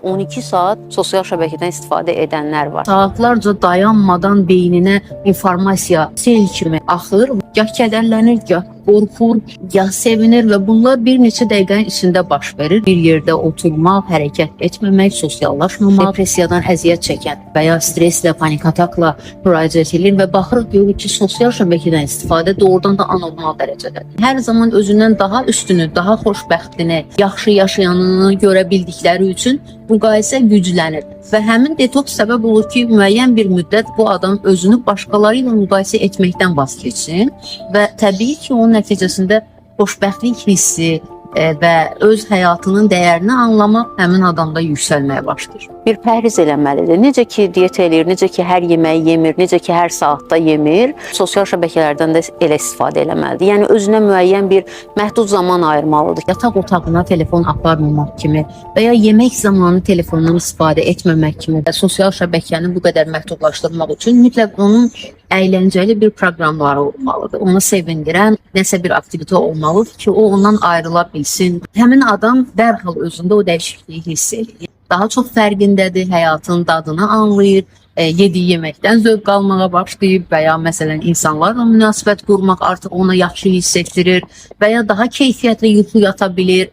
12 saat sosial şəbəkədən istifadə edənlər var. Saatlarca dayanmadan beyninə informasiya sel kimi axır. Gah kədərlənir, gah qorxur, gah sevinir və bunlar bir neçə dəqiqənin içində baş verir. Bir yerdə oturmaq, hərəkət etməmək, sosiallaşmamaq, depressiyadan əziyyət çəkən və ya stresslə, panik atakla müraciət edir və baxırıq görürük ki, sosial şəbəkədən istifadə doğrudan da anormal dərəcədədir. Hər zaman özündən daha üstünü, daha xoşbəxtini, yaxşı yaşayanını görə bildikləri üçün müqayisə güclənir və həmin detoks səbəb olur ki, müəyyən bir müddət bu adam özünü başqaları ilə müqayisə etməkdən vaz keçsin və təbii ki, onun nəticəsində xoşbəxtlik hissi və öz həyatının dəyərini anlamaq həmin adamda yüksəlməyə başlayır. Bir pəhriz eləməlidir. Necə ki, diyet eləyir, necə ki, hər yeməyi yemir, necə ki, hər saatda yemir, sosial şəbəkələrdən də elə istifadə eləməlidir. Yəni, özünə müəyyən bir məhdud zaman ayırmalıdır. Yataq otağına telefon aparmamaq kimi və ya yemək zamanı telefondan istifadə etməmək kimi və sosial şəbəkəni bu qədər məhdudlaşdırmaq üçün mütləq onun əyləncəli bir proqramları olmalıdır. Onu sevindirən nəsə bir aktivitə olmalıdır ki, o ondan ayrıla bilsin. Həmin adam dərhal özündə o dəyişikliyi hiss edir. Daha çox fərqindədir, həyatın dadını anlayır, yediyi yeməkdən zövq almağa başlayıb və ya məsələn insanlarla münasibət qurmaq artıq ona yaxşı hiss etdirir və ya daha keyfiyyətli yuxu yata bilir.